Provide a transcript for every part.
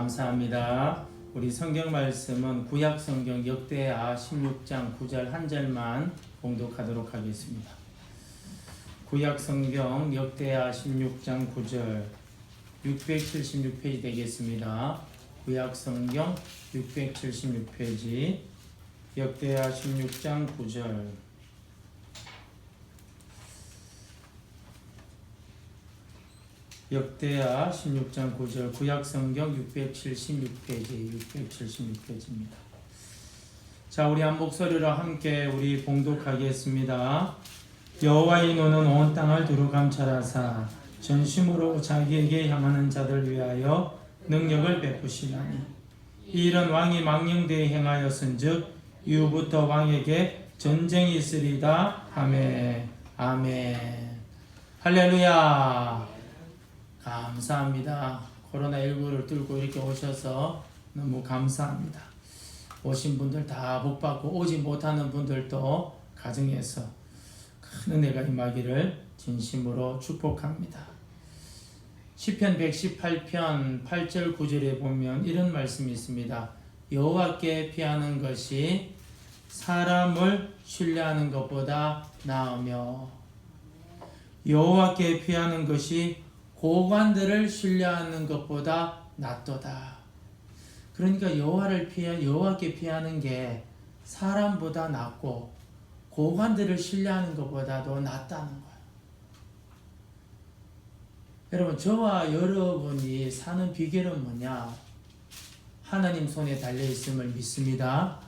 감사합니다. 우리 성경 말씀은 구약 성경 역대하 16장 9절 한 절만 봉독하도록 하겠습니다. 구약 성경 역대하 16장 9절 676페이지 되겠습니다. 구약 성경 676페이지 역대하 16장 9절 역대하 16장 9절 구약성경 676페이지입니다. 자, 우리 한 목소리로 함께 우리 봉독하겠습니다. 여호와의 눈은 온 땅을 두루 감찰하사 전심으로 자기에게 향하는 자들 위하여 능력을 베푸시나니 이 일은 왕이 망령되이 행하였은즉 이후부터 왕에게 전쟁이 있으리다. 아멘. 아멘. 할렐루야. 감사합니다. 코로나19를 뚫고 이렇게 오셔서 너무 감사합니다. 오신 분들 다 복받고 오지 못하는 분들도 가정에서 큰 은혜가 임하기를 진심으로 축복합니다. 시편 118편 8절 9절에 보면 이런 말씀이 있습니다. 여호와께 피하는 것이 사람을 신뢰하는 것보다 나으며 여호와께 피하는 것이 고관들을 신뢰하는 것보다 낫도다. 그러니까 여호와께 피하는 게 사람보다 낫고 고관들을 신뢰하는 것보다도 낫다는 거예요. 여러분, 저와 여러분이 사는 비결은 뭐냐? 하나님 손에 달려 있음을 믿습니다.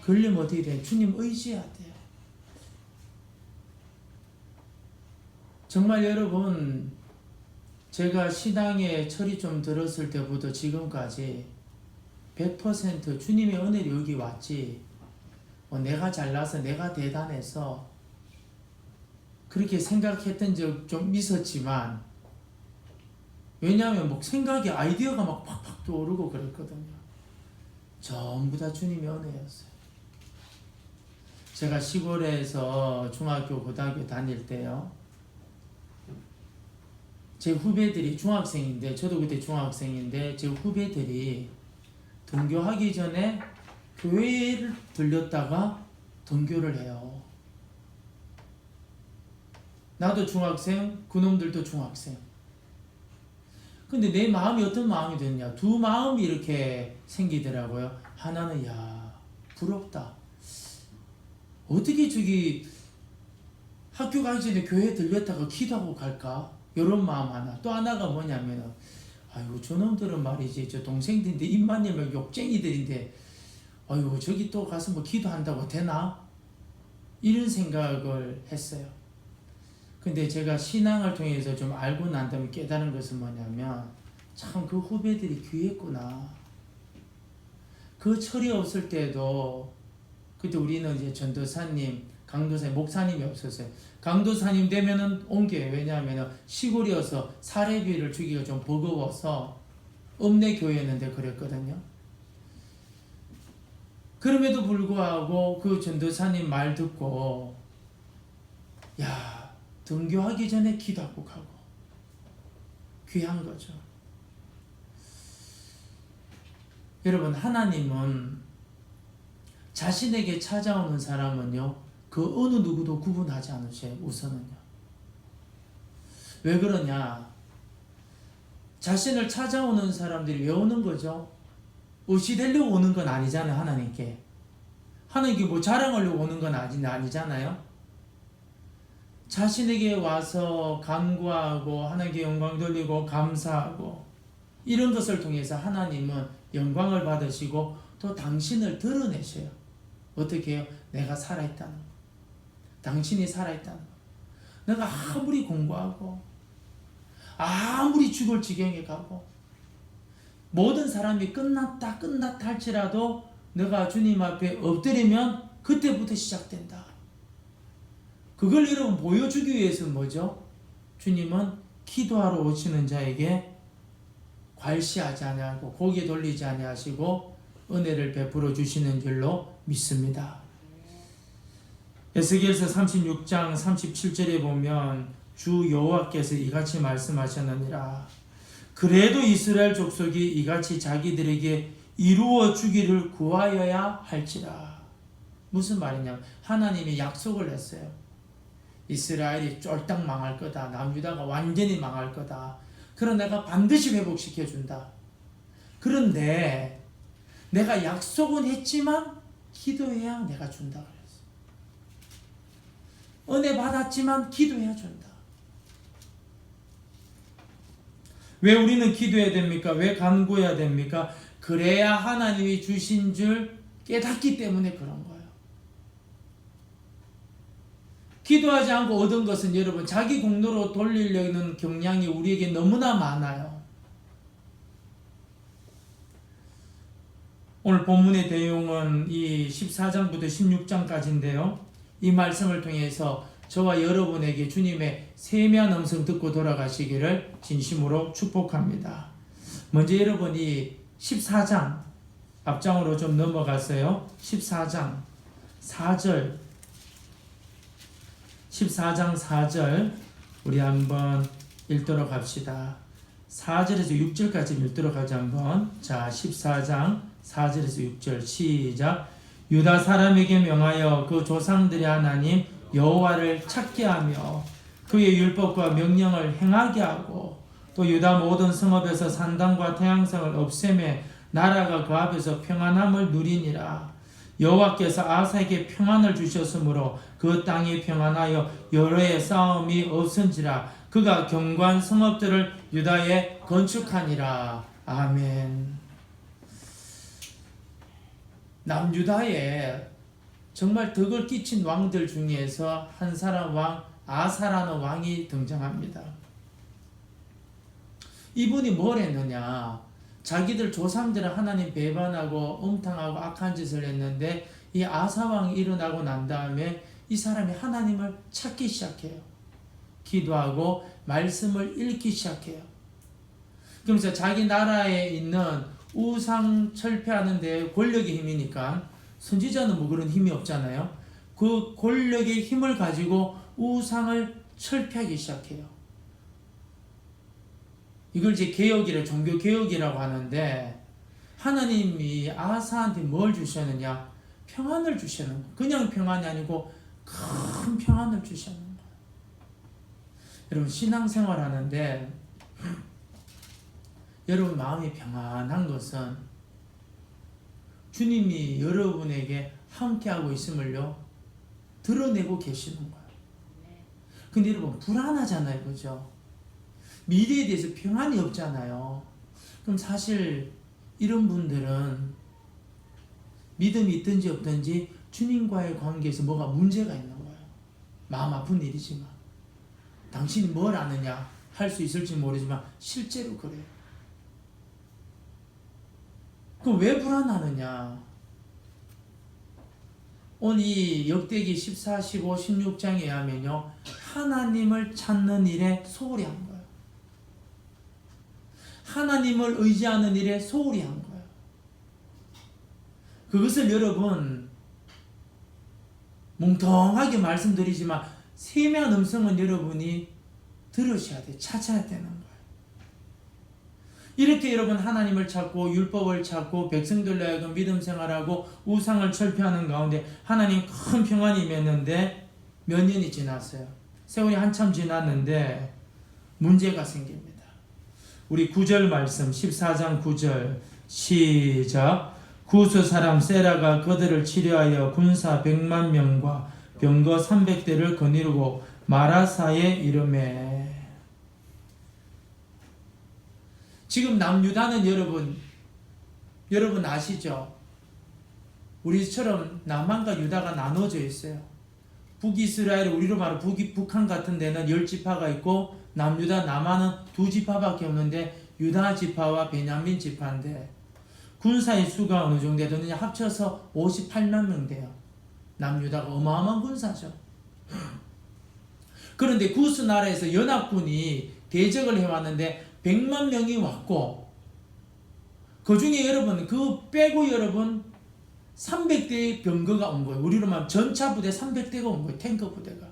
그러려면 어떻게 돼요? 주님 의지해야 돼요. 정말 여러분, 제가 신앙에 철이 좀 들었을 때부터 지금까지 100% 주님의 은혜로 여기 왔지, 내가 잘나서 내가 대단해서 그렇게 생각했던 적 좀 있었지만, 왜냐하면 생각이 아이디어가 막 팍팍 떠오르고 그랬거든요. 전부 다 주님의 은혜였어요. 제가 시골에서 중학교, 고등학교 다닐 때요, 제 후배들이 중학생인데, 저도 그때 중학생인데, 제 후배들이 등교하기 전에 교회를 들렸다가 등교를 해요. 나도 중학생, 그놈들도 중학생. 근데 내 마음이 어떤 마음이 됐냐? 두 마음이 이렇게 생기더라고요. 하나는, 부럽다. 어떻게 저기 학교 가기 전에 교회 들렸다가 기도하고 갈까? 이런 마음 하나. 또 하나가 뭐냐면, 아이고 저놈들은 말이지, 저 동생들인데 입만 열면 욕쟁이들인데, 아이고 저기 또 가서 기도한다고 되나? 이런 생각을 했어요. 근데 제가 신앙을 통해서 좀 알고 난 다음에 깨달은 것은 뭐냐면, 참 그 후배들이 귀했구나. 그 철이 없을 때도, 그때 우리는 이제 전도사님, 강도사님, 목사님이 없었어요. 강도사님 되면은 옮겨요. 왜냐하면 시골이어서 사례비를 주기가 좀 버거워서 읍내 교회였는데 그랬거든요. 그럼에도 불구하고 그 전도사님 말 듣고, 등교하기 전에 기도하고 가고, 귀한 거죠. 여러분, 하나님은 자신에게 찾아오는 사람은요, 그 어느 누구도 구분하지 않으셔요. 우선은요. 왜 그러냐? 자신을 찾아오는 사람들이 왜 오는 거죠? 의시되려고 오는 건 아니잖아요. 하나님께 자랑하려고 오는 건 아니잖아요. 자신에게 와서 간구하고 하나님께 영광 돌리고 감사하고, 이런 것을 통해서 하나님은 영광을 받으시고 또 당신을 드러내셔요. 어떻게 해요? 내가 살아있다는 거, 당신이 살아있다는 거. 내가 아무리 공부하고 아무리 죽을 지경에 가고 모든 사람이 끝났다 할지라도 내가 주님 앞에 엎드리면 그때부터 시작된다. 그걸 여러분 보여주기 위해서는 뭐죠? 주님은 기도하러 오시는 자에게 괄시하지 아니하고 고개 돌리지 아니하시고 은혜를 베풀어 주시는 줄로 믿습니다. 에스겔서 36장 37절에 보면 주 여호와께서 이같이 말씀하셨느니라. 그래도 이스라엘 족속이 이같이 자기들에게 이루어 주기를 구하여야 할지라. 무슨 말이냐면 하나님이 약속을 했어요. 이스라엘이 쫄딱 망할 거다. 남유다가 완전히 망할 거다. 그럼 내가 반드시 회복시켜 준다. 그런데 내가 약속은 했지만 기도해야 내가 준다 그랬어. 은혜 받았지만 기도해야 준다. 왜 우리는 기도해야 됩니까? 왜 간구해야 됩니까? 그래야 하나님이 주신 줄 깨닫기 때문에 그런 거예요. 기도하지 않고 얻은 것은 여러분 자기 공로로 돌리려는 경향이 우리에게 너무나 많아요. 오늘 본문의 내용은 이 14장부터 16장까지인데요. 이 말씀을 통해서 저와 여러분에게 주님의 세미한 음성 듣고 돌아가시기를 진심으로 축복합니다. 먼저 여러분이 14장 앞장으로 좀 넘어갔어요. 14장 4절 14장 4절 우리 한번 읽도록 합시다. 4절에서 6절까지 읽도록 하자 한번. 자, 14장 4절에서 6절 시작. 유다 사람에게 명하여 그 조상들의 하나님 여호와를 찾게 하며 그의 율법과 명령을 행하게 하고 또 유다 모든 성읍에서 산당과 태양성을 없애매 나라가 그 앞에서 평안함을 누리니라. 여호와께서 아사에게 평안을 주셨으므로 그 땅이 평안하여 여러 해 싸움이 없은지라. 그가 견고한 성읍들을 유다에 건축하니라. 아멘. 남유다에 정말 덕을 끼친 왕들 중에서 한 사람 왕 아사라는 왕이 등장합니다. 이분이 뭘 했느냐? 자기들 조상들은 하나님 배반하고 음탕하고 악한 짓을 했는데 이 아사 왕이 일어나고 난 다음에 이 사람이 하나님을 찾기 시작해요. 기도하고 말씀을 읽기 시작해요. 그러면서 자기 나라에 있는 우상 철폐하는 데 권력의 힘이니까 선지자는 뭐 그런 힘이 없잖아요. 그 권력의 힘을 가지고 우상을 철폐하기 시작해요. 이걸 이제 개혁이라 종교 개혁이라고 하는데 하나님이 아사한테 뭘 주셨느냐? 평안을 주시는 거예요. 그냥 평안이 아니고 큰 평안을 주시는 거예요. 여러분 신앙생활 하는데 여러분 마음이 평안한 것은 주님이 여러분에게 함께하고 있음을요 드러내고 계시는 거예요. 근데 여러분 불안하잖아요. 그죠? 미래에 대해서 평안이 없잖아요. 그럼 사실 이런 분들은 믿음이 있든지 없든지 주님과의 관계에서 뭐가 문제가 있는 거예요. 마음 아픈 일이지만 당신이 뭘 아느냐 할 수 있을지 모르지만 실제로 그래요. 그럼 왜 불안하느냐? 오늘 이 역대기 14, 15, 16장에 하면요 하나님을 찾는 일에 소홀히 한 거예요. 하나님을 의지하는 일에 소홀히 한 거예요. 그것을 여러분 뭉텅하게 말씀드리지만 세미한 음성은 여러분이 들으셔야 돼요. 찾아야 되는 거예요. 이렇게 여러분 하나님을 찾고 율법을 찾고 백성들로 하여금 믿음 생활하고 우상을 철폐하는 가운데 하나님 큰 평안이 임했는데 몇 년이 지났어요. 세월이 한참 지났는데 문제가 생깁니다. 우리 9절 말씀 14장 9절 시작. 구스 사람 세라가 그들을 치료하여 군사 100만 명과 병거 300대를 거느리고 마라사에 이르매. 지금 남유다는 여러분 아시죠? 우리처럼 남한과 유다가 나눠져 있어요. 북이스라엘, 우리로 말하면 북한 같은 데는 10지파가 있고 남유다, 남한은 2지파밖에 없는데 유다 지파와 베냐민 지파인데 군사의 수가 어느 정도 되느냐 합쳐서 58만 명 돼요. 남유다가 어마어마한 군사죠. 그런데 구스 나라에서 연합군이 대적을 해왔는데 100만 명이 왔고 그 중에 여러분 그 빼고 여러분 300대의 병거가 온 거예요. 우리로 말하면 전차 부대 300대가 온 거예요. 탱크 부대가.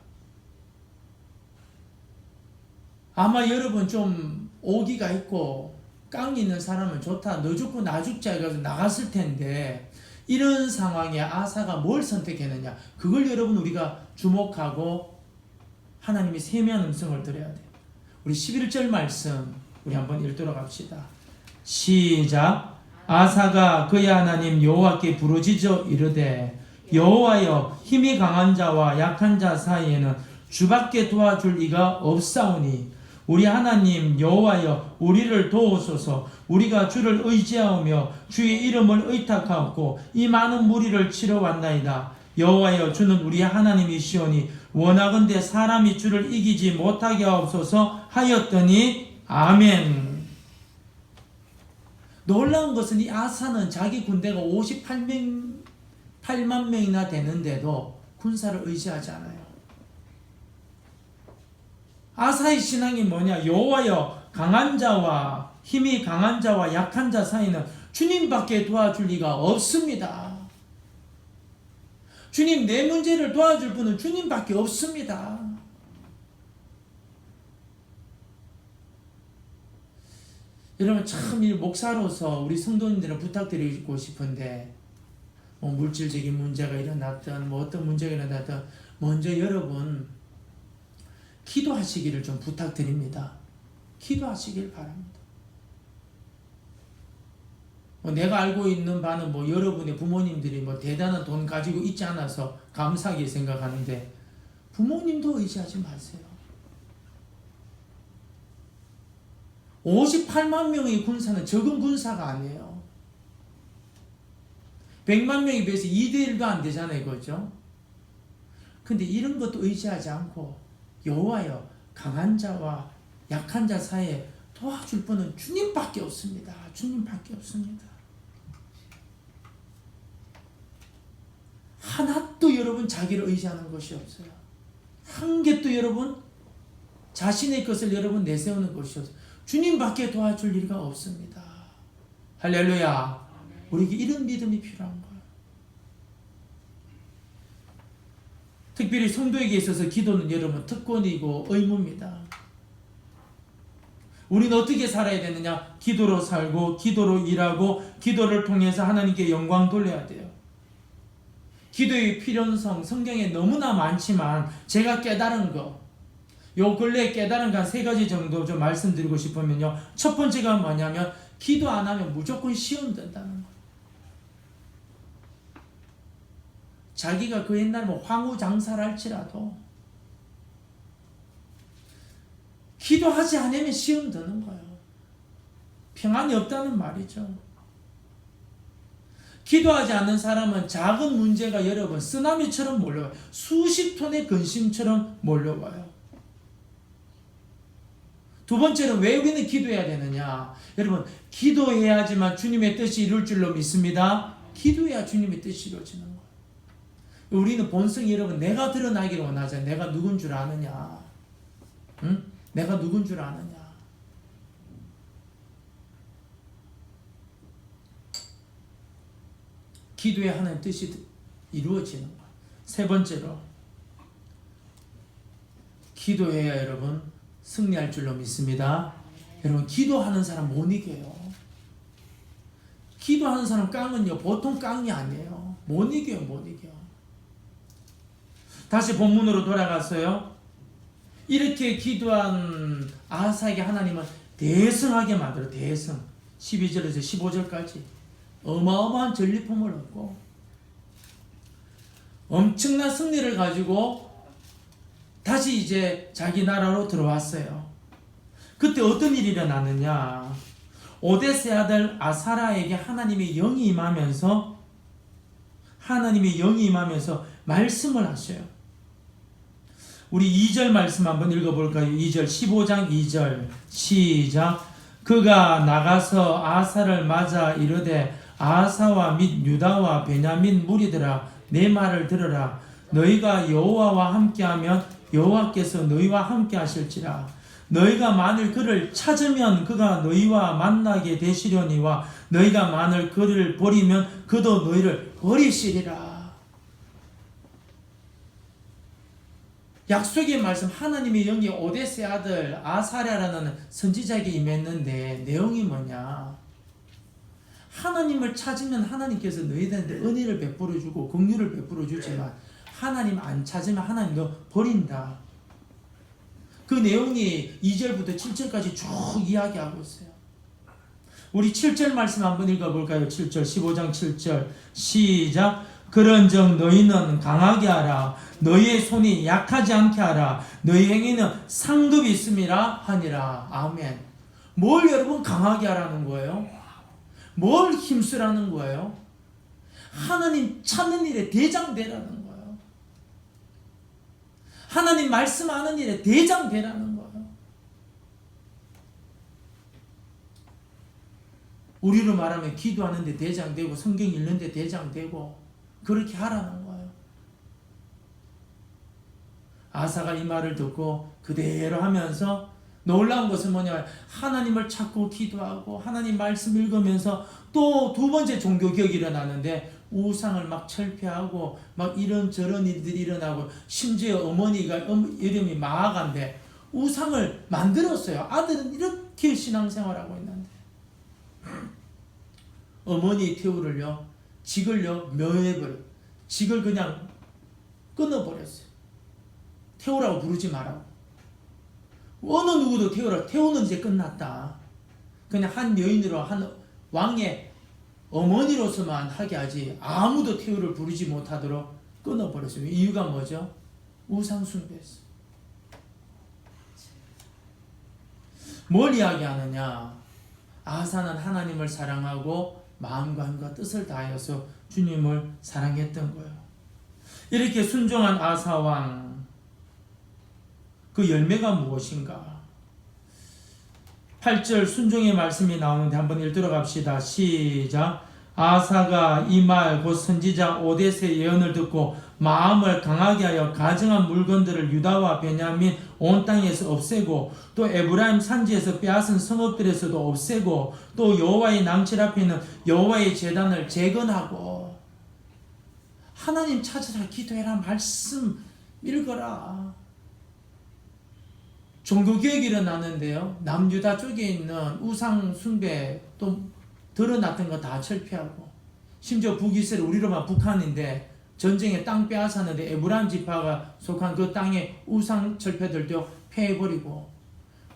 아마 여러분 좀 오기가 있고 깡이 있는 사람은 좋다. 너 죽고 나 죽자 해가지고 나갔을 텐데 이런 상황에 아사가 뭘 선택했느냐. 그걸 여러분 우리가 주목하고 하나님이 세미한 음성을 들어야 돼요. 우리 11절 말씀 우리 한번 읽도록 합시다. 시작. 아사가 그의 하나님 여호와께 부르짖어 이르되 여호와여 힘이 강한 자와 약한 자 사이에는 주밖에 도와줄 이가 없사오니 우리 하나님 여호와여 우리를 도우소서. 우리가 주를 의지하며 주의 이름을 의탁하고 이 많은 무리를 치러 왔나이다. 여호와여 주는 우리 하나님이시오니 원하건대 사람이 주를 이기지 못하게 하옵소서 하였더니 아멘. 놀라운 것은 이 아사는 자기 군대가 58만 명이나 되는데도 군사를 의지하지 않아요. 아사의 신앙이 뭐냐? 여호와여 강한 자와 힘이 강한 자와 약한 자 사이는 주님밖에 도와줄 리가 없습니다. 주님, 내 문제를 도와줄 분은 주님밖에 없습니다. 여러분, 참 이 목사로서 우리 성도님들은 부탁드리고 싶은데 뭐 물질적인 문제가 일어났든 뭐 어떤 문제가 일어났든 먼저 여러분 기도하시기를 좀 부탁드립니다. 기도하시길 바랍니다. 내가 알고 있는 바는 뭐 여러분의 부모님들이 뭐 대단한 돈 가지고 있지 않아서 감사하게 생각하는데 부모님도 의지하지 마세요. 58만 명의 군사는 적은 군사가 아니에요. 100만 명에 비해서 2대1도 안 되잖아요. 그죠? 근데 이런 것도 의지하지 않고 여호와여 강한 자와 약한 자 사이에 도와줄 분은 주님밖에 없습니다. 주님밖에 없습니다. 하나도 여러분 자기를 의지하는 것이 없어요. 한 개도 여러분 자신의 것을 여러분 내세우는 것이 없어요. 주님밖에 도와줄 일가 없습니다. 할렐루야. 우리에게 이런 믿음이 필요한 거예요. 특별히 성도에게 있어서 기도는 여러분 특권이고 의무입니다. 우리는 어떻게 살아야 되느냐? 기도로 살고 기도로 일하고 기도를 통해서 하나님께 영광 돌려야 돼요. 기도의 필요성 성경에 너무나 많지만 제가 깨달은 거, 요 근래에 깨달은 거 한 3가지 정도 좀 말씀드리고 싶으면요. 첫 번째가 뭐냐면 기도 안 하면 무조건 시험 된다는 거예요. 자기가 그 옛날 뭐 황후 장사를 할지라도 기도하지 않으면 시험 드는 거예요. 평안이 없다는 말이죠. 기도하지 않는 사람은 작은 문제가 여러분 쓰나미처럼 몰려와요. 수십 톤의 근심처럼 몰려와요. 두 번째는 왜 우리는 기도해야 되느냐? 여러분 기도해야지만 주님의 뜻이 이룰 줄로 믿습니다. 기도해야 주님의 뜻이 이루어지는 거예요. 우리는 본성이 여러분 내가 드러나기를 원하잖아요. 내가 누군 줄 아느냐? 응? 내가 누군 줄 아느냐? 기도해야 하는 뜻이 이루어지는 거예요. 세 번째로 기도해야 여러분 승리할 줄로 믿습니다. 여러분 기도하는 사람 못 이겨요. 기도하는 사람 깡은요 보통 깡이 아니에요. 못 이겨요. 못 이겨. 다시 본문으로 돌아갔어요. 이렇게 기도한 아사에게 하나님은 대성하게 만들어. 대성 12절에서 15절까지 어마어마한 전리품을 얻고 엄청난 승리를 가지고 다시 이제 자기 나라로 들어왔어요. 그때 어떤 일이 일어나느냐? 오데스의 아들 아사라에게 하나님의 영이 임하면서 말씀을 하셔요. 우리 2절 말씀 한번 읽어볼까요? 2절 15장 2절 시작. 그가 나가서 아사를 맞아 이르되 아사와 및 유다와 베냐민 무리들아 내 말을 들으라. 너희가 여호와와 함께하면 여호와께서 너희와 함께 하실지라. 너희가 만일 그를 찾으면 그가 너희와 만나게 되시려니와 너희가 만일 그를 버리면 그도 너희를 버리시리라. 약속의 말씀, 하나님의 영이 오데스의 아들 아사랴라는 선지자에게 임했는데 내용이 뭐냐? 하나님을 찾으면 하나님께서 너희들한테 은혜를 베풀어 주고 긍휼을 베풀어 주지만 하나님 안 찾으면 하나님 너 버린다. 그 내용이 2절부터 7절까지 쭉 이야기하고 있어요. 우리 7절 말씀 한번 읽어볼까요? 7절, 15장 7절 시작. 그런즉 너희는 강하게 하라. 너희의 손이 약하지 않게 하라. 너희 행위는 상급이 있음이라 하니라. 아멘. 뭘 여러분 강하게 하라는 거예요? 뭘 힘쓰라는 거예요? 하나님 찾는 일에 대장 되라는 거예요. 하나님 말씀하는 일에 대장 되라는 거예요. 우리로 말하면 기도하는데 대장 되고 성경 읽는데 대장 되고 그렇게 하라는 거예요. 아사가 이 말을 듣고 그대로 하면서 놀라운 것은 뭐냐? 하나님을 찾고 기도하고 하나님 말씀 읽으면서 또 두 번째 종교개혁이 일어나는데 우상을 막 철폐하고 막 이런저런 일들이 일어나고 심지어 어머니가 이름이 마아가인데 우상을 만들었어요. 아들은 이렇게 신앙생활하고 있는데 어머니 태우를요 직을요 멸해버려. 직을 그냥 끊어버렸어요. 태우라고 부르지 말라고. 어느 누구도 태우는 이제 끝났다. 그냥 한 여인으로 한 왕의 어머니로서만 하게 하지 아무도 태우를 부르지 못하도록 끊어버렸어요. 이유가 뭐죠? 우상 숭배였어요. 뭘 이야기하느냐? 아사는 하나님을 사랑하고 마음과 힘과 뜻을 다하여서 주님을 사랑했던 거예요. 이렇게 순종한 아사왕, 그 열매가 무엇인가? 8절 순종의 말씀이 나오는데 한번 읽도록 합시다. 시작. 아사가 이 말 곧 선지자 오데스의 예언을 듣고 마음을 강하게 하여 가증한 물건들을 유다와 베냐민 온 땅에서 없애고 또 에브라임 산지에서 빼앗은 성읍들에서도 없애고 또 여호와의 낭실 앞에 있는 여호와의 제단을 재건하고 하나님 찾으라 기도해라 말씀 읽어라. 종교개혁이 일어나는데요. 남유다 쪽에 있는 우상 숭배 또 드러났던 거 다 철폐하고 심지어 북이스라엘 우리로만 북한인데 전쟁에 땅 빼앗았는데 에브라임 지파가 속한 그 땅의 우상 철폐들도 폐해버리고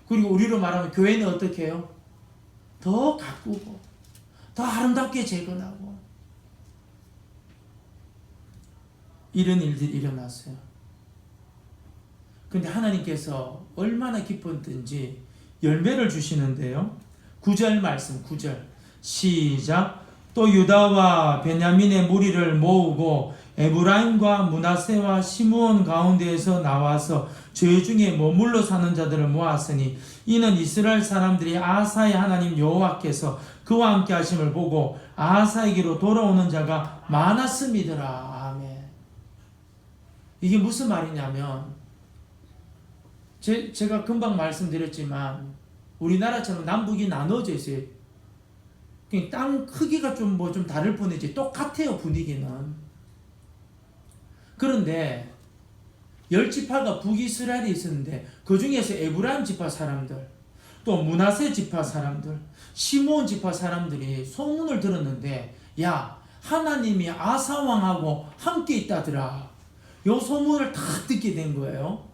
그리고 우리로 말하면 교회는 어떻게 해요? 더 가꾸고 더 아름답게 재건하고 이런 일들이 일어났어요. 근데 하나님께서 얼마나 기뻤든지 열매를 주시는데요. 9절 말씀 9절 시작. 또 유다와 베냐민의 무리를 모으고 에브라임과 므낫세와 시므온 가운데에서 나와서 죄 중에 머물러 사는 자들을 모았으니 이는 이스라엘 사람들이 아사의 하나님 여호와께서 그와 함께 하심을 보고 아사에게로 돌아오는 자가 많았음이더라. 아멘. 이게 무슨 말이냐면 제가 금방 말씀드렸지만 우리나라처럼 남북이 나눠져 있어요. 땅 크기가 좀 다를 뿐이지 똑같아요. 분위기는. 그런데 10지파가 북이스라엘에 있었는데 그 중에서 에브라임 지파 사람들 또 므낫세 지파 사람들 시므온 지파 사람들이 소문을 들었는데 야 하나님이 아사왕하고 함께 있다더라. 요 소문을 다 듣게 된 거예요.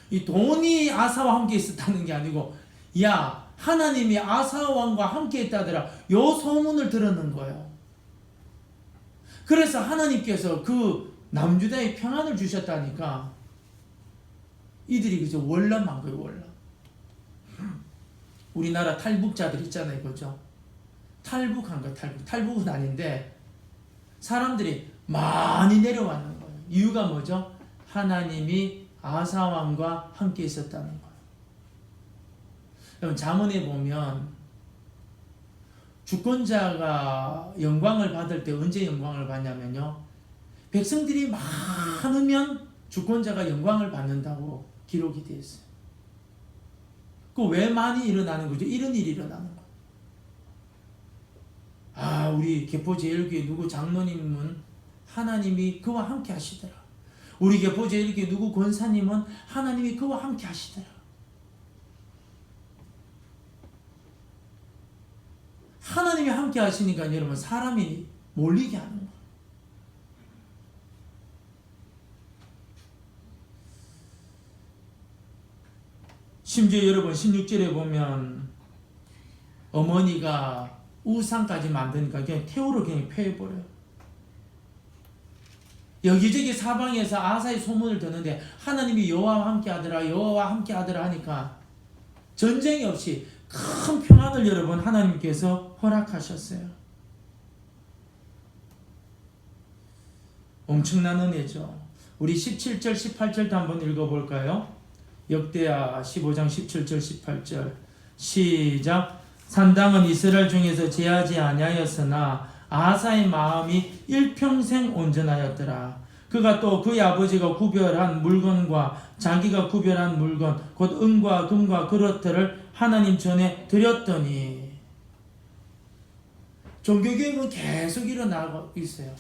이 돈이 아사와 함께 있었다는 게 아니고 야 하나님이 아사왕과 함께 있다더라. 요 소문을 들었는 거예요. 그래서 하나님께서 그 남유다에 평안을 주셨다니까 이들이 그저 월남한 거예요. 월남. 우리나라 탈북자들 있잖아요. 그죠? 탈북한 거예요. 탈북은 아닌데 사람들이 많이 내려왔는 거예요. 이유가 뭐죠? 하나님이 아사왕과 함께 있었다는 거예요. 여러분 잠언에 보면 주권자가 영광을 받을 때 언제 영광을 받냐면요. 백성들이 많으면 주권자가 영광을 받는다고 기록이 되어 있어요. 그 왜 많이 일어나는 거죠? 이런 일이 일어나는 거예요. 아 우리 개포제일교회 누구 장로님은 하나님이 그와 함께 하시더라. 우리에게 보자 이렇게 누구 권사님은 하나님이 그와 함께 하시더라. 하나님이 함께 하시니까 여러분 사람이 몰리게 하는 거예요. 심지어 여러분 16절에 보면 어머니가 우상까지 만드니까 그냥 태우로 그냥 패해버려요. 여기저기 사방에서 아사의 소문을 듣는데 하나님이 여호와와 함께 하더라 여호와와 함께 하더라 하니까 전쟁이 없이 큰 평안을 여러분 하나님께서 허락하셨어요. 엄청난 은혜죠. 우리 17절 18절도 한번 읽어볼까요? 역대하 15장 17절 18절 시작. 산당은 이스라엘 중에서 제하지 아니하였으나 아하사의 마음이 일평생 온전하였더라. 그가 또 그의 아버지가 구별한 물건과 자기가 구별한 물건 곧 은과 금과 그릇들을 하나님 전에 드렸더니 종교개혁은 계속 일어나고 있어요.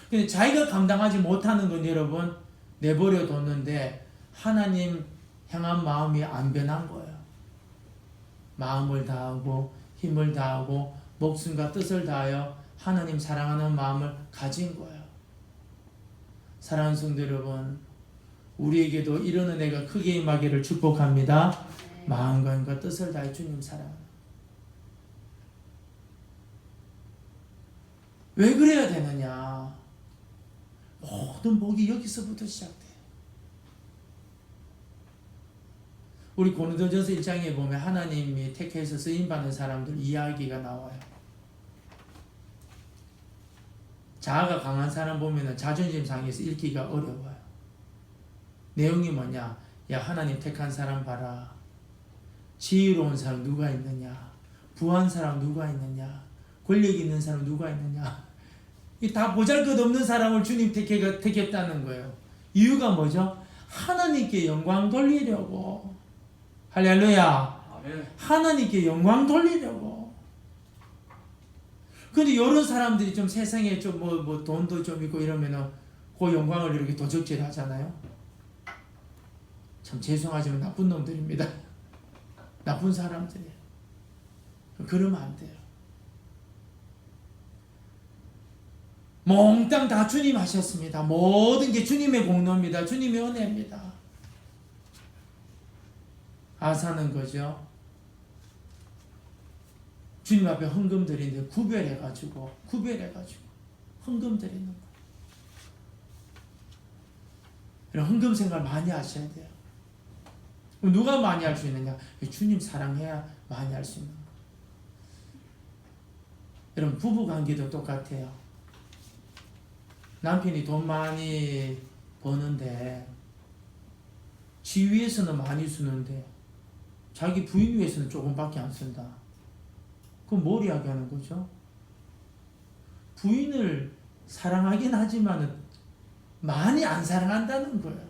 근데 자기가 감당하지 못하는 건 여러분 내버려 뒀는데 하나님 향한 마음이 안 변한 거예요. 마음을 다하고 힘을 다하고 목숨과 뜻을 다하여 하나님 사랑하는 마음을 가진 거예요. 사랑하는 성도 여러분, 우리에게도 이런 은혜가 크게 임하기를 축복합니다. 마음과 힘과 뜻을 다해 주님 사랑합니다. 왜 그래야 되느냐? 모든 복이 여기서부터 시작돼요. 우리 고린도전서 1장에 보면 하나님이 택해서 쓰임받는 사람들 이야기가 나와요. 자아가 강한 사람 보면 자존심 상해서 읽기가 어려워요. 내용이 뭐냐? 야 하나님 택한 사람 봐라. 지혜로운 사람 누가 있느냐? 부한 사람 누가 있느냐? 권력 있는 사람 누가 있느냐? 이 다 보잘것없는 사람을 주님 택했다는 거예요. 이유가 뭐죠? 하나님께 영광 돌리려고. 할렐루야. 아멘. 하나님께 영광 돌리려고. 근데 이런 사람들이 좀 세상에 좀 뭐 돈도 좀 있고 이러면은 그 영광을 이렇게 도적질 하잖아요. 참 죄송하지만 나쁜 놈들입니다. 나쁜 사람들이에요. 그러면 안 돼요. 몽땅 다 주님 하셨습니다. 모든 게 주님의 공로입니다. 주님의 은혜입니다. 아사는 거죠. 주님 앞에 헌금 드리는데 구별해가지고 헌금 드리는 거. 이런 헌금 생활 많이 하셔야 돼요. 누가 많이 할 수 있느냐? 주님 사랑해야 많이 할 수 있는 거. 여러분 부부 관계도 똑같아요. 남편이 돈 많이 버는데 지 위해서는 많이 쓰는데 자기 부인 위해서는 조금밖에 안 쓴다. 그럼 뭘 이야기하는 거죠? 부인을 사랑하긴 하지만 많이 안 사랑한다는 거예요.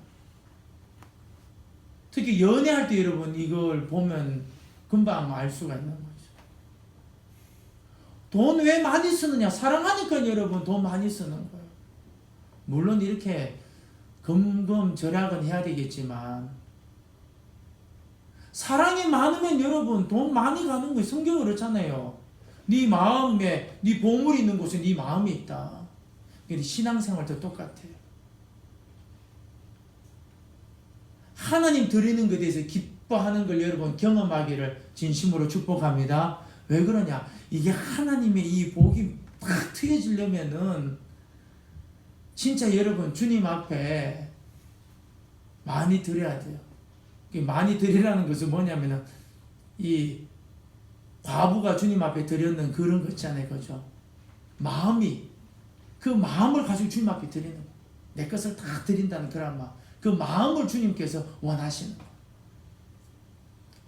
특히 연애할 때 여러분 이걸 보면 금방 알 수가 있는 거죠. 돈 왜 많이 쓰느냐? 사랑하니까 여러분 돈 많이 쓰는 거예요. 물론 이렇게 금금절약은 해야 되겠지만 사랑이 많으면 여러분 돈 많이 가는 거예요. 성경은 그렇잖아요. 네 마음에 네 보물이 있는 곳에 네 마음이 있다. 신앙생활도 똑같아요. 하나님 드리는 것에 대해서 기뻐하는 걸 여러분 경험하기를 진심으로 축복합니다. 왜 그러냐? 이게 하나님의 이 복이 딱 트여지려면은 진짜 여러분 주님 앞에 많이 드려야 돼요. 많이 드리라는 것은 뭐냐면은 이 과부가 주님 앞에 드렸는 그런 거 있잖아요. 그죠? 마음이 그 마음을 가지고 주님 앞에 드리는 거. 내 것을 다 드린다는 그런 마음. 그 마음을 주님께서 원하시는 거.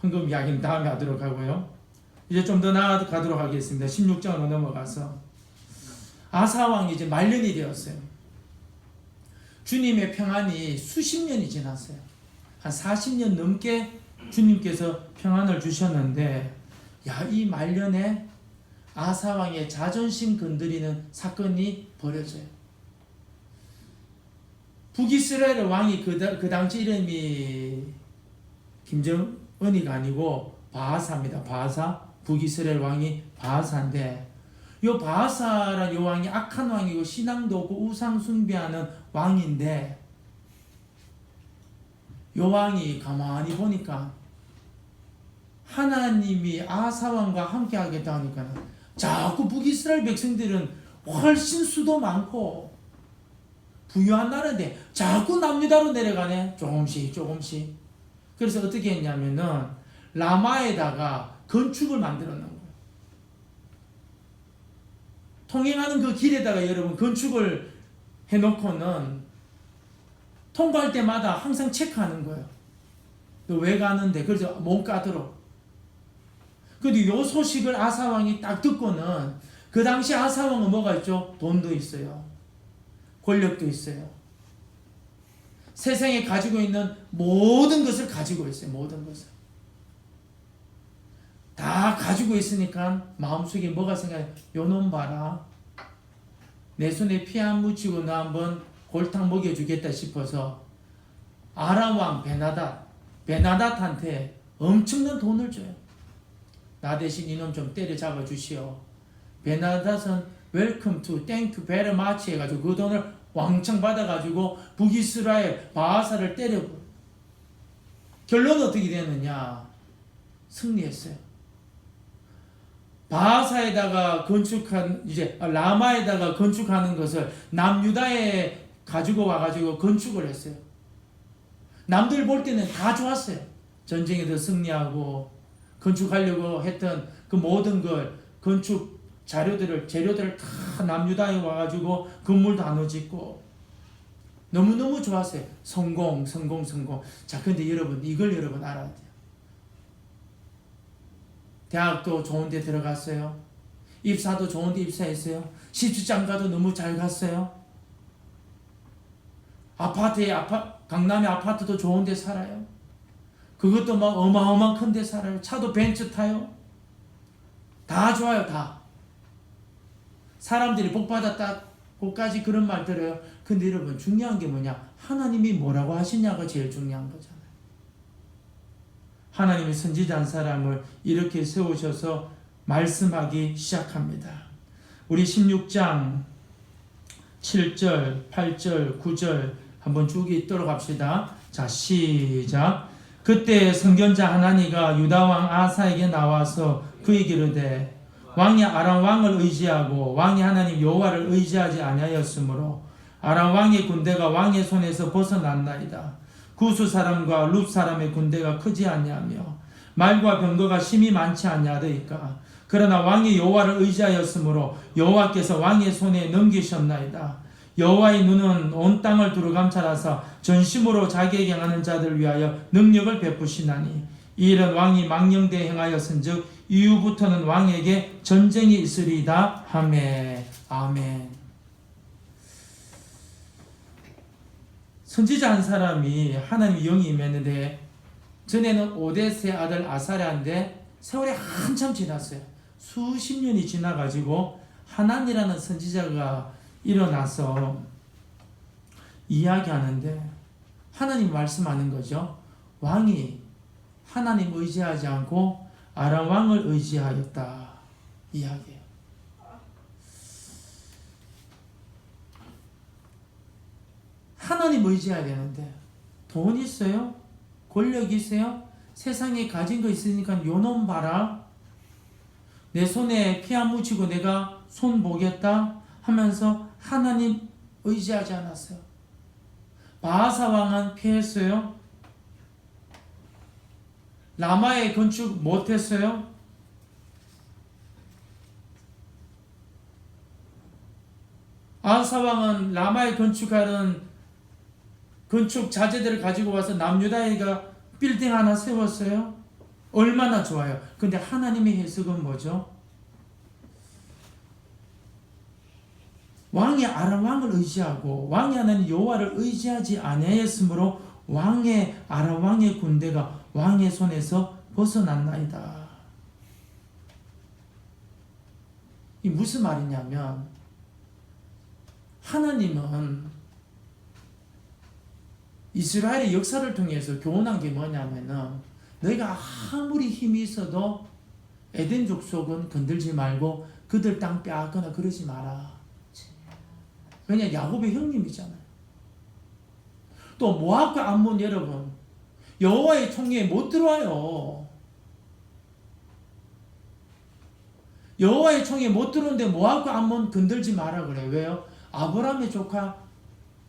헌금 이야기는 다음에 하도록 하고요. 이제 좀 더 나아가도록 하겠습니다. 16장으로 넘어가서 아사왕이 이제 말년이 되었어요. 주님의 평안이 수십 년이 지났어요. 한 40년 넘게 주님께서 평안을 주셨는데 이 말년에 아사왕의 자존심 건드리는 사건이 벌어져요. 북이스라엘 왕이 그 당시 이름이 김정은이가 아니고 바하사입니다. 바하사. 북이스라엘 왕이 바하사인데, 요 바하사란 요 왕이 악한 왕이고 신앙도 없고 우상 숭배하는 왕인데, 요 왕이 가만히 보니까 하나님이 아사 왕과 함께 하겠다 하니까 자꾸 북이스라엘 백성들은 훨씬 수도 많고 부유한 나라인데 자꾸 남유다로 내려가네. 조금씩. 그래서 어떻게 했냐면은 라마에다가 건축을 만들어 놓은 거예요. 통행하는 그 길에다가 여러분 건축을 해놓고는 통과할 때마다 항상 체크하는 거예요. 너 왜 가는데? 그래서 못 가도록. 근데 요 소식을 아사왕이 딱 듣고는, 그 당시 아사왕은 뭐가 있죠? 돈도 있어요. 권력도 있어요. 세상에 가지고 있는 모든 것을 가지고 있어요. 모든 것을. 다 가지고 있으니까 마음속에 뭐가 생각해요? 요놈 봐라. 내 손에 피 안 묻히고 나 한번 골탕 먹여주겠다 싶어서 아람 왕 베나닷한테 엄청난 돈을 줘요. 나 대신 이놈 좀 때려잡아 주시오. 베나닷은 웰컴 투 땡큐 베리 마치 해가지고 그 돈을 왕창 받아가지고 북이스라엘 바하사를 때려버려. 결론은 어떻게 되느냐? 승리했어요. 바하사에다가 건축한, 이제 라마에다가 건축하는 것을 남유다에 가지고 와가지고 건축을 했어요. 남들 볼 때는 다 좋았어요. 전쟁에도 승리하고 건축하려고 했던 그 모든 걸, 건축 재료들을 다 남유다에 와가지고 건물도 안 짓고 너무너무 좋았어요. 성공. 자, 근데 여러분, 이걸 여러분 알아야 돼요. 대학도 좋은 데 들어갔어요. 입사도 좋은 데 입사했어요. 시주장가도 너무 잘 갔어요. 강남의 아파트도 좋은 데 살아요. 그것도 막 어마어마한 큰 데 살아요. 차도 벤츠 타요. 다 좋아요, 다. 사람들이 복받았다고까지 그런 말 들어요. 근데 여러분, 중요한 게 뭐냐? 하나님이 뭐라고 하시냐가 제일 중요한 거잖아요. 하나님의 선지자 한 사람을 이렇게 세우셔서 말씀하기 시작합니다. 우리 16장 7절, 8절, 9절 한번 쭉 읽도록 합시다. 자, 시작. 그때 선견자 하나니가 유다왕 아사에게 나와서 그에게 이르되, 왕이 아람 왕을 의지하고 왕이 하나님 여호와를 의지하지 아니하였으므로 아람 왕의 군대가 왕의 손에서 벗어났나이다. 구스 사람과 룻 사람의 군대가 크지 아니하며 말과 병거가 심히 많지 아니하더이까. 그러나 왕이 여호와를 의지하였으므로 여호와께서 왕의 손에 넘기셨나이다. 여호와의 눈은 온 땅을 두루 감찰하사 전심으로 자기에게 행하는 자들을 위하여 능력을 베푸시나니, 이 일은 왕이 망령되이 행하였은즉 이후부터는 왕에게 전쟁이 있으리이다 하매. 아멘. 선지자 한 사람이 하나님의 영이 임했는데, 전에는 오데스의 아들 아사랴인데 세월이 한참 지났어요. 수십 년이 지나가지고 하난이라는 선지자가 일어나서 이야기하는데, 하나님 말씀하는 거죠. 왕이 하나님 의지하지 않고 아람 왕을 의지하였다 이야기해요. 하나님 의지해야 되는데 돈 있어요? 권력 있어요? 세상에 가진 거 있으니까 요놈 봐라. 내 손에 피 안 묻히고 내가 손 보겠다 하면서 하나님 의지하지 않았어요. 바하사 왕은 피했어요. 라마에 건축 못했어요. 아사 왕은 라마에 건축하는 건축 자재들을 가지고 와서 남유다에가 빌딩 하나 세웠어요. 얼마나 좋아요. 근데 하나님의 해석은 뭐죠? 왕이 아람 왕을 의지하고 왕이 하나님 여호와를 의지하지 아니하였으므로 왕의 아람 왕의 군대가 왕의 손에서 벗어났나이다. 이 무슨 말이냐면, 하나님은 이스라엘의 역사를 통해서 교훈한 게 뭐냐면은 너희가 아무리 힘이 있어도 에덴 족속은 건들지 말고 그들 땅 빼앗거나 그러지 마라. 왜냐 야곱의 형님이잖아요. 또 모압과 암몬 여러분 여호와의 총회에 못 들어와요. 여호와의 총회에 못 들어오는데 모압과 암몬 건들지 마라 그래. 왜요? 아브라함의 조카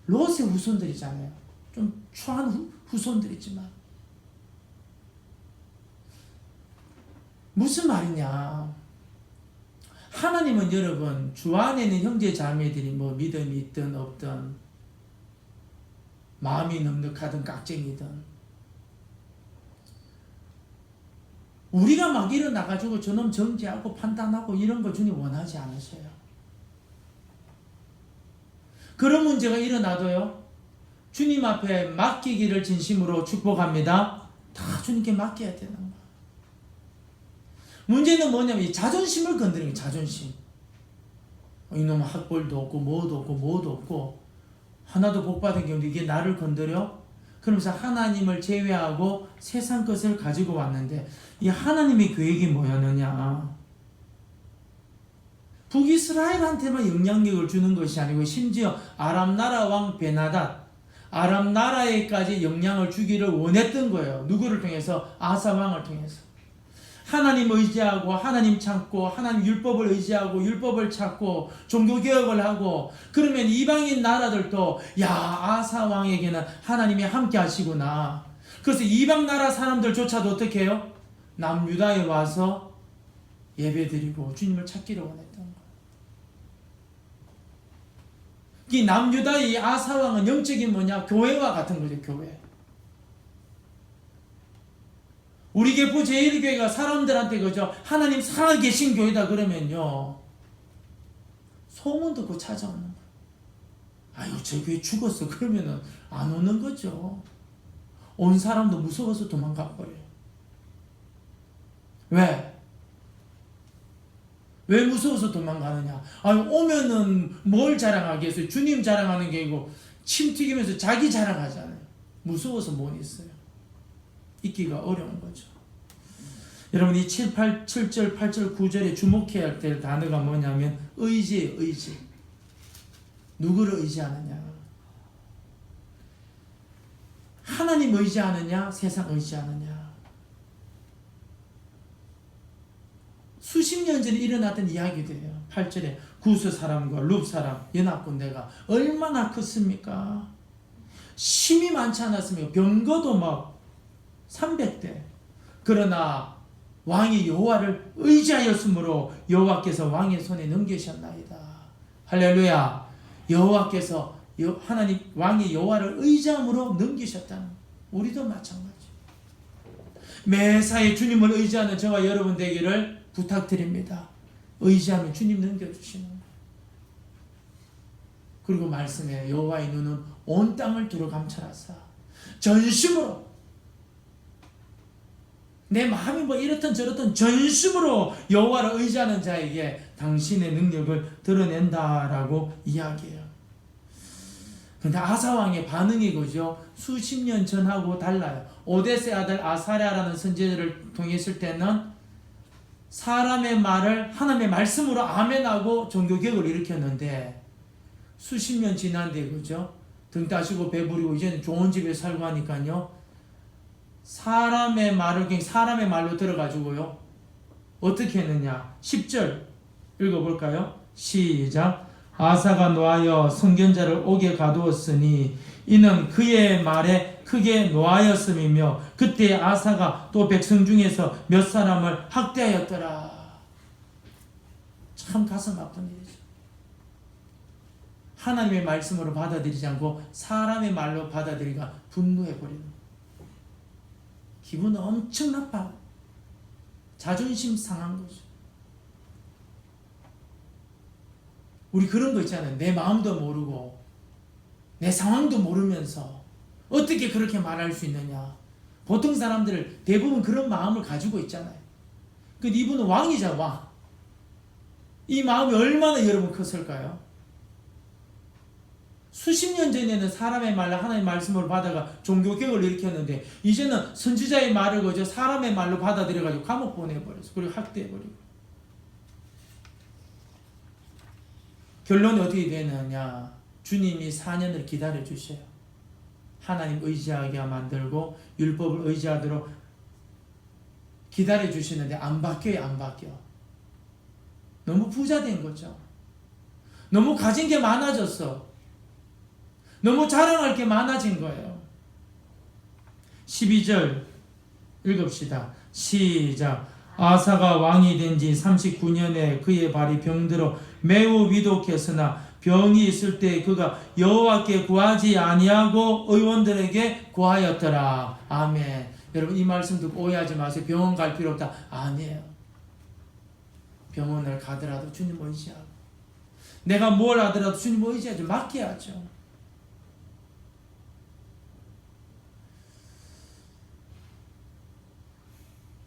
롯의 후손들이잖아요. 좀 추한 후손들이지만 무슨 말이냐? 하나님은 여러분 주 안에 있는 형제 자매들이 뭐 믿음이 있든 없든 마음이 넉넉하든 깍쟁이든 우리가 막 일어나가지고 저놈 정죄하고 판단하고 이런 거 주님 원하지 않으세요. 그런 문제가 일어나도요 주님 앞에 맡기기를 진심으로 축복합니다. 다 주님께 맡겨야 되는 거예요. 문제는 뭐냐면 이 자존심을 건드리는 거예요. 자존심. 이놈은 학벌도 없고 뭐도 없고 뭐도 없고 하나도 복받은 게 없는데 이게 나를 건드려? 그러면서 하나님을 제외하고 세상 것을 가지고 왔는데 이 하나님의 계획이 뭐였느냐? 북이스라엘한테만 영향력을 주는 것이 아니고 심지어 아람 나라 왕 베나닷 아람 나라에까지 영향을 주기를 원했던 거예요. 누구를 통해서? 아사 왕을 통해서. 하나님 의지하고 하나님 찾고 하나님 율법을 의지하고 율법을 찾고 종교개혁을 하고 그러면 이방인 나라들도 야 아사 왕에게는 하나님이 함께 하시구나. 그래서 이방 나라 사람들조차도 어떻게 해요? 남유다에 와서 예배드리고 주님을 찾기를 원했던 거예요. 이 남유다의 이 아사 왕은 영적인 뭐냐? 교회와 같은 거죠. 교회. 우리 교회 제1교회가 사람들한테 그죠 하나님 살아계신 교회다 그러면요 소문 듣고 찾아오는 거예요. 아유 저 교회 죽었어 그러면은 안 오는 거죠. 온 사람도 무서워서 도망가 버려요. 왜? 왜 무서워서 도망가느냐? 아유 오면은 뭘 자랑하겠어요? 주님 자랑하는 게 아니고 침 튀기면서 자기 자랑하잖아요. 무서워서 못 있어요. 있기가 어려운 거죠. 여러분 이 7절, 8절, 9절에 주목해야 될 단어가 뭐냐면 의지예요. 의지. 누구를 의지하느냐? 하나님 의지하느냐? 세상 의지하느냐? 수십 년 전에 일어났던 이야기들이에요. 8절에 구스 사람과 룹 사람 연합군대가 얼마나 컸습니까? 힘이 많지 않았습니까? 병거도 막 300대. 그러나 왕이 여호와를 의지하였으므로 여호와께서 왕의 손에 넘기셨나이다. 할렐루야. 여호와께서 하나님 왕이 여호와를 의지함으로 넘기셨다는 우리도 마찬가지. 매사에 주님을 의지하는 저와 여러분 되기를 부탁드립니다. 의지하면 주님 넘겨주시는 거예요. 그리고 말씀에 여호와의 눈은 온 땅을 두루 감찰하사 전심으로 내 마음이 뭐 이렇든 저렇든 전심으로 여호와를 의지하는 자에게 당신의 능력을 드러낸다라고 이야기해요. 근데 아사왕의 반응이 그죠? 수십 년 전하고 달라요. 오데스의 아들 아사랴라는 선지자를 통했을 때는 사람의 말을 하나님의 말씀으로 아멘하고 종교개혁을 일으켰는데 수십 년 지난 뒤에 그죠? 등 따시고 배부리고 이제는 좋은 집에 살고 하니까요. 사람의 말을 그냥 사람의 말로 들어가지고요. 어떻게 했느냐? 10절 읽어볼까요? 시작. 아사가 노하여 선견자를 옥에 가두었으니 이는 그의 말에 크게 노하였음이며 그때 아사가 또 백성 중에서 몇 사람을 학대하였더라. 참 가슴 아픈 일이죠. 하나님의 말씀으로 받아들이지 않고 사람의 말로 받아들이가 분노해버리는 거예요. 기분은 엄청 나빠. 자존심 상한 거죠. 우리 그런 거 있잖아요. 내 마음도 모르고 내 상황도 모르면서 어떻게 그렇게 말할 수 있느냐. 보통 사람들 대부분 그런 마음을 가지고 있잖아요. 근데 이분은 왕이자 왕. 이 마음이 얼마나 여러분 컸을까요? 수십 년 전에는 사람의 말로 하나님의 말씀으로 받아가 종교개혁을 일으켰는데 이제는 선지자의 말을 그저 사람의 말로 받아들여가지고 감옥 보내버렸어. 그리고 학대해버리고. 결론이 어떻게 되느냐. 주님이 4년을 기다려주셔요. 하나님 의지하게 만들고 율법을 의지하도록 기다려주시는데 안 바뀌어요. 안 바뀌어. 너무 부자 된 거죠. 너무 가진 게 많아졌어. 너무 자랑할 게 많아진 거예요. 12절 읽읍시다. 시작. 아사가 왕이 된 지 39년에 그의 발이 병들어 매우 위독했으나 병이 있을 때 그가 여호와께 구하지 아니하고 의원들에게 구하였더라. 아멘. 여러분 이 말씀 듣고 오해하지 마세요. 병원 갈 필요 없다. 아니에요. 병원을 가더라도 주님 의지하고 내가 뭘 하더라도 주님 의지하지 맡겨야죠.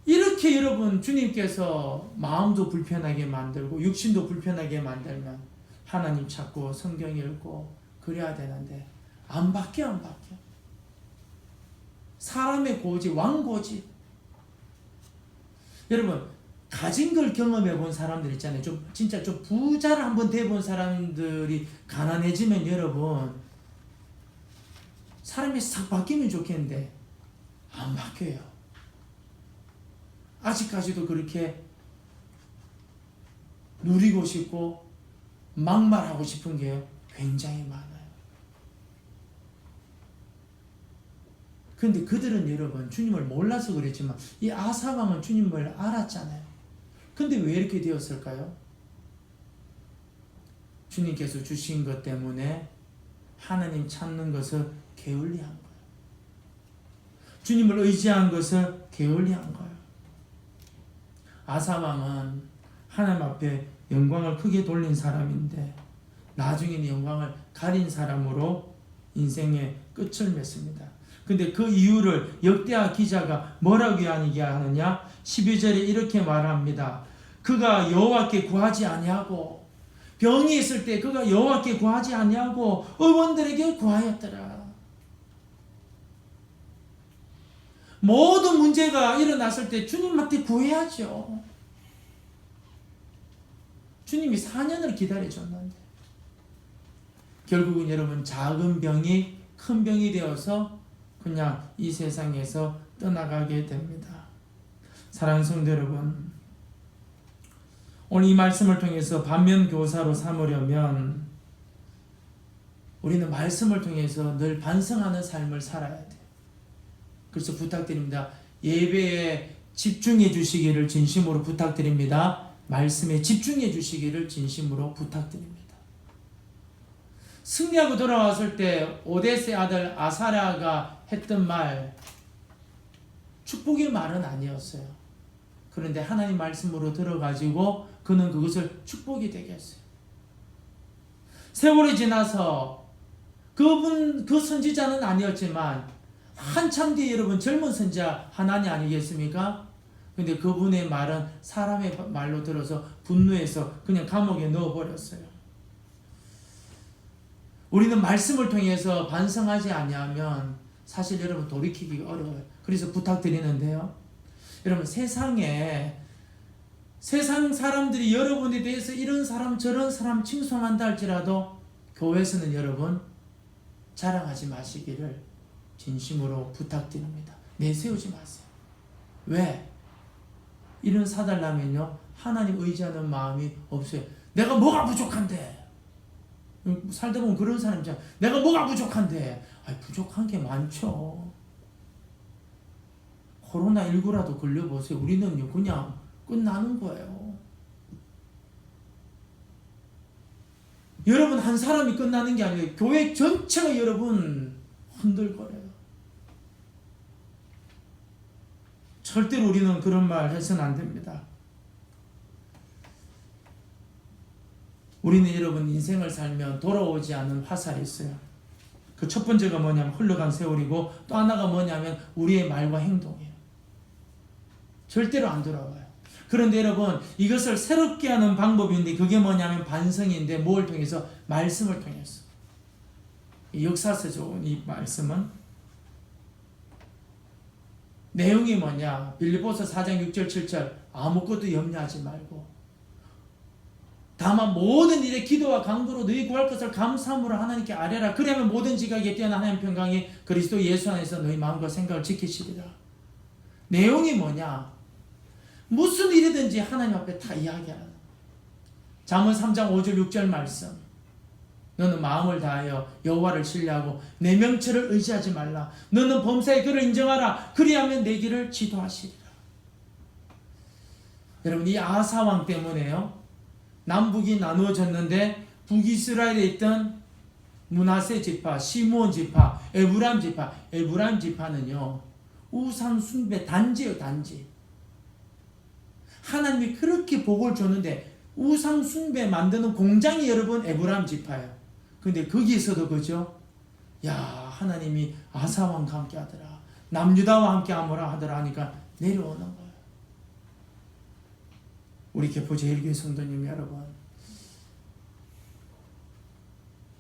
이렇게 여러분 주님께서 마음도 불편하게 만들고 육신도 불편하게 만들면 하나님 찾고 성경 읽고 그래야 되는데 안 바뀌어. 안 바뀌어. 사람의 고집, 왕고집. 여러분 가진 걸 경험해 본 사람들 있잖아요. 진짜 좀 부자를 한번 돼본 사람들이 가난해지면 여러분 사람이 싹 바뀌면 좋겠는데 안 바뀌어요. 아직까지도 그렇게 누리고 싶고 막말하고 싶은 게 굉장히 많아요. 그런데 그들은 여러분 주님을 몰라서 그랬지만 이 아사왕은 주님을 알았잖아요. 근데 왜 이렇게 되었을까요? 주님께서 주신 것 때문에 하나님 찾는 것을 게을리한 거예요. 주님을 의지한 것을 게을리한 거예요. 아사왕은 하나님 앞에 영광을 크게 돌린 사람인데 나중에는 영광을 가린 사람으로 인생의 끝을 맺습니다. 근데 그 이유를 역대하 기자가 뭐라고 이야기하느냐? 12절에 이렇게 말합니다. 그가 여호와께 구하지 아니하고 병이 있을 때 그가 여호와께 구하지 아니하고 의원들에게 구하였더라. 모든 문제가 일어났을 때 주님한테 구해야죠. 주님이 4년을 기다려줬는데 결국은 여러분 작은 병이 큰 병이 되어서 그냥 이 세상에서 떠나가게 됩니다. 사랑하는 성도 여러분, 오늘 이 말씀을 통해서 반면교사로 삼으려면 우리는 말씀을 통해서 늘 반성하는 삶을 살아야 돼요. 그래서 부탁드립니다. 예배에 집중해 주시기를 진심으로 부탁드립니다. 말씀에 집중해 주시기를 진심으로 부탁드립니다. 승리하고 돌아왔을 때 오데스의 아들 아사랴가 했던 말 축복의 말은 아니었어요. 그런데 하나님 말씀으로 들어가지고 그는 그것을 축복이 되게 했어요. 세월이 지나서 그 선지자는 아니었지만 한참 뒤에 여러분 젊은 선지자 하나니 아니겠습니까? 근데 그분의 말은 사람의 말로 들어서 분노해서 그냥 감옥에 넣어버렸어요. 우리는 말씀을 통해서 반성하지 아니하면 사실 여러분 돌이키기가 어려워요. 그래서 부탁드리는데요. 여러분 세상 사람들이 여러분에 대해서 이런 사람 저런 사람 칭송한다 할지라도 교회에서는 여러분 자랑하지 마시기를 진심으로 부탁드립니다. 내세우지 마세요. 왜? 이런 사달라면요 하나님 의지하는 마음이 없어요. 내가 뭐가 부족한데? 살다 보면 그런 사람 있잖아요. 내가 뭐가 부족한데? 아니, 부족한 게 많죠. 코로나19라도 걸려보세요. 우리는요 그냥 끝나는 거예요. 여러분 한 사람이 끝나는 게 아니에요. 교회 전체가 여러분 흔들거려요. 절대로 우리는 그런 말 해서는 안 됩니다. 우리는 여러분 인생을 살면 돌아오지 않는 화살이 있어요. 그 첫 번째가 뭐냐면 흘러간 세월이고 또 하나가 뭐냐면 우리의 말과 행동이에요. 절대로 안 돌아와요. 그런데 여러분 이것을 새롭게 하는 방법인데 그게 뭐냐면 반성인데 뭘 통해서? 말씀을 통해서. 이 역사서적 이 말씀은 내용이 뭐냐? 빌립보서 4장 6절 7절 아무것도 염려하지 말고 다만 모든 일에 기도와 간구로 너희 구할 것을 감사함으로 하나님께 아뢰라. 그러면 모든 지각에 뛰어난 하나님 평강이 그리스도 예수 안에서 너희 마음과 생각을 지키시리라. 내용이 뭐냐? 무슨 일이든지 하나님 앞에 다 이야기하라. 잠언 3장 5절 6절 말씀. 너는 마음을 다하여 여호와를 신뢰하고 내 명철을 의지하지 말라. 너는 범사에 그를 인정하라. 그리하면 내 길을 지도하시리라. 여러분, 이 아사 왕 때문에요, 남북이 나누어졌는데 북이스라엘에 있던 므낫세 지파, 시므온 지파, 에브라임 지파, 에브라임 지파는요 우상 숭배 단지예요, 단지. 하나님이 그렇게 복을 줬는데 우상 숭배 만드는 공장이 여러분 에브라임 지파예요. 근데 거기에서도 그죠? 야, 하나님이 아사왕과 함께 하더라, 남유다와 함께 하더라 하니까 내려오는 거예요. 우리 개포 제일교회 성도님 여러분,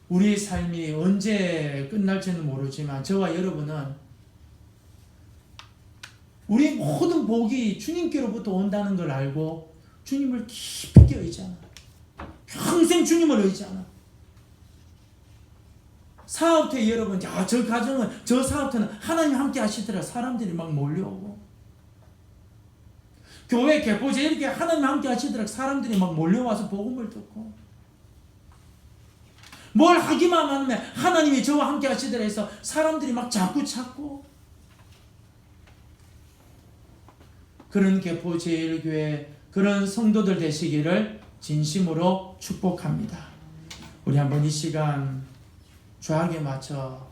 우리의 삶이 언제 끝날지는 모르지만 저와 여러분은 우리의 모든 복이 주님께로부터 온다는 걸 알고 주님을 깊게 의지하는, 평생 주님을 의지하는 사업터에 여러분, 야, 저 가정은, 저 사업터는 하나님 함께 하시더라. 사람들이 막 몰려오고, 교회 개포제 이렇게 하나님 함께 하시더라. 사람들이 막 몰려와서 복음을 듣고, 뭘 하기만 하면 하나님이 저와 함께 하시더라 해서 사람들이 막 자꾸 찾고, 그런 개포제일교회 그런 성도들 되시기를 진심으로 축복합니다. 우리 한번 이 시간 주학에 맞춰